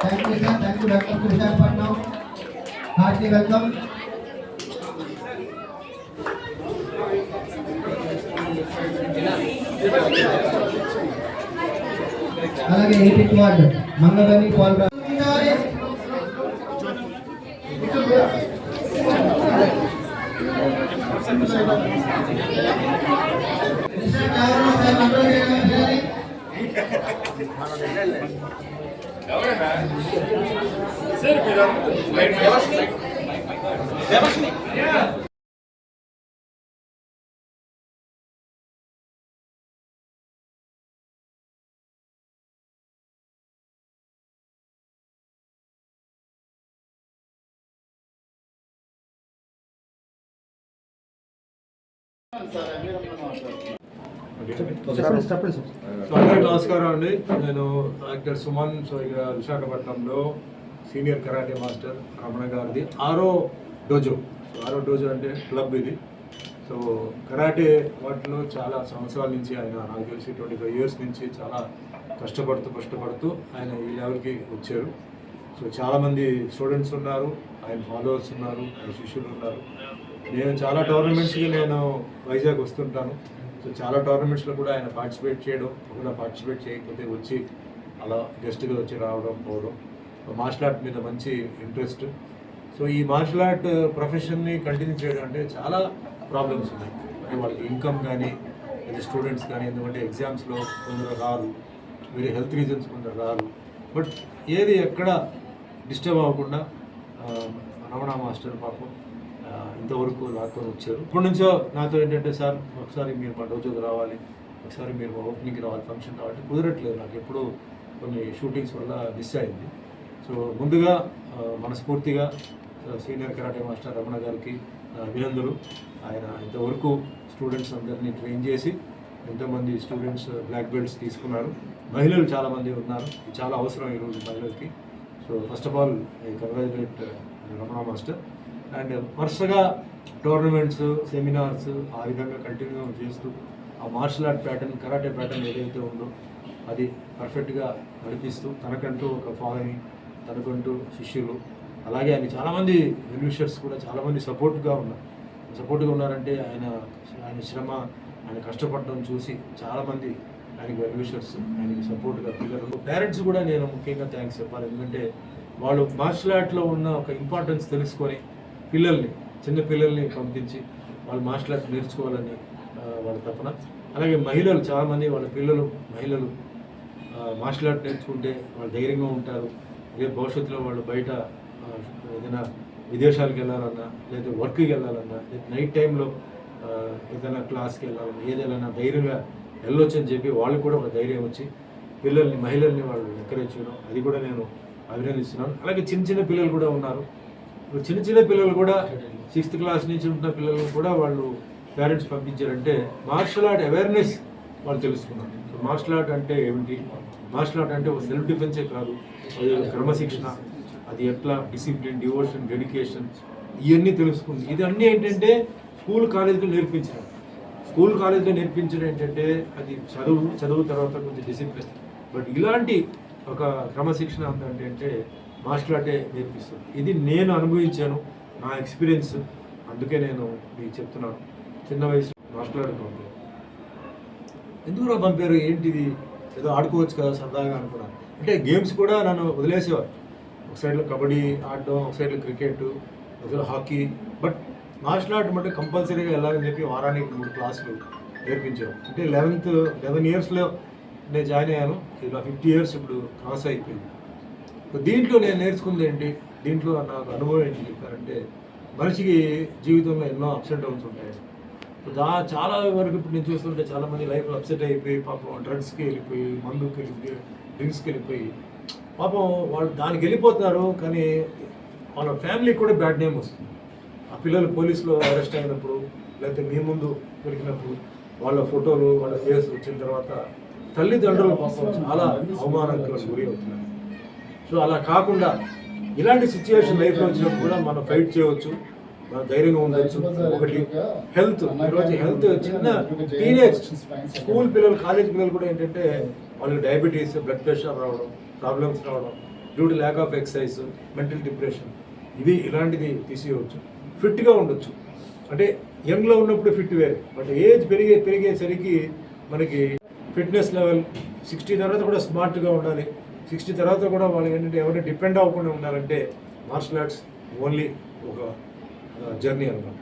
Thank you sir, thank you. Welcome to Visakhapatnam. Hearty welcome. అలాగే 18th ward మంగళని పాల్గొన్నారు. అందరికీ నమస్కారం అండి. నేను యాక్టర్ సుమన్. సో ఇక్కడ విశాఖపట్నంలో సీనియర్ కరాటే మాస్టర్ రమణ గారిది ఆరో డోజో అంటే క్లబ్ ఇది. సో కరాటే వాటిలో చాలా సంవత్సరాల నుంచి ఆయన, నాకు తెలిసి 25 years నుంచి చాలా కష్టపడుతూ ఆయన ఈ లెవెల్కి వచ్చారు. సో చాలామంది స్టూడెంట్స్ ఉన్నారు, ఆయన ఫాలోవర్స్ ఉన్నారు, ఆయన శిష్యులు ఉన్నారు. నేను చాలా టోర్నమెంట్స్కి నేను వైజాగ్ వస్తుంటాను. సో చాలా టోర్నమెంట్స్లో కూడా ఆయన పార్టిసిపేట్ చేయడం, ఒకవేళ పార్టిసిపేట్ చేయకపోతే వచ్చి అలా గెస్ట్గా వచ్చి రావడం పోవడం. మార్షల్ ఆర్ట్ మీద మంచి ఇంట్రెస్ట్. సో ఈ మార్షల్ ఆర్ట్ ప్రొఫెషన్ని కంటిన్యూ చేయడం అంటే చాలా ప్రాబ్లమ్స్ ఉన్నాయి. అంటే వాళ్ళకి ఇన్కమ్ కానీ, స్టూడెంట్స్ కానీ, ఎందుకంటే ఎగ్జామ్స్లో కొందరు రారు, వేరే హెల్త్ రీజన్స్ కొందరు రారు. బట్ ఏది ఎక్కడ డిస్టర్బ్ అవ్వకుండా రమణ మాస్టర్ పాపం ఇంతవరకు లాక్కొని వచ్చారు. ఇప్పటి నుంచో నాతో ఏంటంటే, సార్ ఒకసారి మీరు మా డోజోకి రావాలి, ఒకసారి మీరు మా ఓపెనింగ్కి రావాలి, ఫంక్షన్ రావాలి. కుదరట్లేదు నాకు, ఎప్పుడు కొన్ని షూటింగ్స్ వల్ల మిస్ అయింది. సో ముందుగా మనస్ఫూర్తిగా సీనియర్ కరాటే మాస్టర్ రమణ గారికి అభినందనలు. ఆయన ఇంతవరకు స్టూడెంట్స్ అందరినీ ట్రైన్ చేసి ఎంతోమంది స్టూడెంట్స్ బ్లాక్ బెల్ట్స్ తీసుకున్నారు. మహిళలు చాలామంది ఉన్నారు, చాలా అవసరం ఈరోజు మహిళలకి. So first of all I congratulate Ramana master. And వరుసగా టోర్నమెంట్స్, సెమినార్స్ ఆ విధంగా కంటిన్యూ చేస్తూ ఆ martial art pattern, karate pattern ఏదైతే ఉందో అది పర్ఫెక్ట్గా నడిపిస్తూ తనకంటూ ఒక ఫాలోయింగ్, తనకంటూ శిష్యులు, అలాగే ఆయన చాలామంది వెల్విషర్స్ కూడా చాలామంది సపోర్ట్గా ఉన్నారంటే ఆయన శ్రమ, ఆయన కష్టపడడం చూసి చాలామంది ఆయనకి వెల్విషర్స్, ఆయనకి సపోర్ట్గా పిల్లలు, పేరెంట్స్ కూడా నేను ముఖ్యంగా థ్యాంక్స్ చెప్పాలి. ఎందుకంటే వాళ్ళు మార్షల్ ఆర్ట్లో ఉన్న ఒక ఇంపార్టెన్స్ తెలుసుకొని చిన్న పిల్లల్ని పంపించి వాళ్ళు మార్షల్ ఆర్ట్ నేర్చుకోవాలని వాళ్ళ తపన. అలాగే మహిళలు చాలామంది, వాళ్ళ మహిళలు మార్షల్ ఆర్ట్ నేర్చుకుంటే వాళ్ళు ధైర్యంగా ఉంటారు. రేపు భవిష్యత్తులో వాళ్ళు బయట ఏదైనా విదేశాలకు వెళ్ళాలన్నా, లేదా వర్క్కి వెళ్ళాలన్నా, లేదా నైట్ టైంలో ఏదైనా క్లాస్కి వెళ్ళాలన్నా, ఏదైనా ధైర్యంగా వెళ్ళొచ్చు అని చెప్పి వాళ్ళు కూడా ఒక ధైర్యం వచ్చి మహిళల్ని వాళ్ళు ఎంకరేజ్ చేయడం, అది కూడా నేను అభినందిస్తున్నాను. అలాగే చిన్న పిల్లలు కూడా ఉన్నారు. చిన్న పిల్లలు కూడా 6th class నుంచి ఉంటున్న పిల్లలు కూడా వాళ్ళు పేరెంట్స్ పంపించారంటే మార్షల్ ఆర్ట్ అవేర్నెస్ వాళ్ళు తెలుసుకున్నారు. సో మార్షల్ ఆర్ట్ అంటే ఏమిటి, మార్షల్ ఆర్ట్ అంటే ఒక సెల్ఫ్ డిఫెన్సే కాదు, అది క్రమశిక్షణ, అది ఎట్లా డిసిప్లిన్, డివోషన్, డెడికేషన్, ఇవన్నీ తెలుసుకుంది. ఇదన్నీ ఏంటంటే స్కూల్ కాలేజీలో నేర్పించడం ఏంటంటే అది చదువు తర్వాత కొంచెం డిసిప్లిన్. బట్ ఇలాంటి ఒక క్రమశిక్షణ అంటే మార్షల్ ఆర్టే నేర్పిస్తుంది. ఇది నేను అనుభవించాను, నా ఎక్స్పీరియన్స్. అందుకే నేను మీకు చెప్తున్నాను. చిన్న వయసు మార్షల్ ఆర్ట్ పంపారు. ఎందుకు పంపారు, ఏంటిది, ఏదో ఆడుకోవచ్చు కదా సరదాగా అనుకున్నాను. అంటే గేమ్స్ కూడా నన్ను వదిలేసేవారు. ఒక సైడ్లో కబడ్డీ ఆడడం, ఒక సైడ్లో క్రికెట్, ఒక సైడ్లో హాకీ. బట్ మార్షల్ ఆర్ట్ అంటే కంపల్సరీగా వెళ్ళాలని చెప్పి వారానికి 3 క్లాసులు నేర్పించారు. అంటే 11 yearsలో నేను జాయిన్ అయ్యాను. ఇలా 50 years ఇప్పుడు క్రాస్ అయిపోయింది. దీంట్లో నేను నేర్చుకుంది ఏంటి, దీంట్లో నాకు అనుభవం ఏంటి చెప్పారంటే, మనిషికి జీవితంలో ఎన్నో అప్స్ అండ్ డౌన్స్ ఉంటాయి. చాలా వరకు ఇప్పుడు నేను చూస్తుంటే చాలామంది లైఫ్లో అప్సెట్ అయిపోయి పాపం డ్రగ్స్కి వెళ్ళిపోయి, మందుకి వెళ్ళిపోయి, డ్రింక్స్కి వెళ్ళిపోయి పాపం వాళ్ళు దానికి వెళ్ళిపోతున్నారు. కానీ వాళ్ళ ఫ్యామిలీకి కూడా బ్యాడ్ నేమ్ వస్తుంది. ఆ పిల్లలు పోలీసులో అరెస్ట్ అయినప్పుడు, లేకపోతే మీ ముందు దొరికినప్పుడు వాళ్ళ ఫోటోలు, వాళ్ళ ఫేస్ వచ్చిన తర్వాత తల్లిదండ్రులు పాపం చాలా అవమానానికి గురి అవుతున్నారు. సో అలా కాకుండా ఇలాంటి సిచ్యువేషన్ లైఫ్లో వచ్చినప్పుడు కూడా మనం ఫైట్ చేయవచ్చు, మనం ధైర్యంగా ఉండొచ్చు. ఒకటి హెల్త్, ఈరోజు హెల్త్ చిన్న టీనేజ్ స్కూల్ పిల్లలు, కాలేజ్ పిల్లలు కూడా ఏంటంటే వాళ్ళకి డయాబెటీస్, బ్లడ్ ప్రెషర్ రావడం, ప్రాబ్లమ్స్ రావడం, due to lack of exercise, mental depression, ఇలాంటిది తీసేయవచ్చు. ఫిట్గా ఉండొచ్చు. అంటే యంగ్లో ఉన్నప్పుడు ఫిట్ వేరే, బట్ ఏజ్ పెరిగేసరికి మనకి ఫిట్నెస్ లెవెల్ 60 తర్వాత కూడా స్మార్ట్గా ఉండాలి. 60 తర్వాత కూడా వాళ్ళకి ఏంటంటే ఎవరైనా డిపెండ్ అవ్వకుండా ఉండాలంటే మార్షల్ ఆర్ట్స్ ఓన్లీ ఒక జర్నీ అన్నమాట.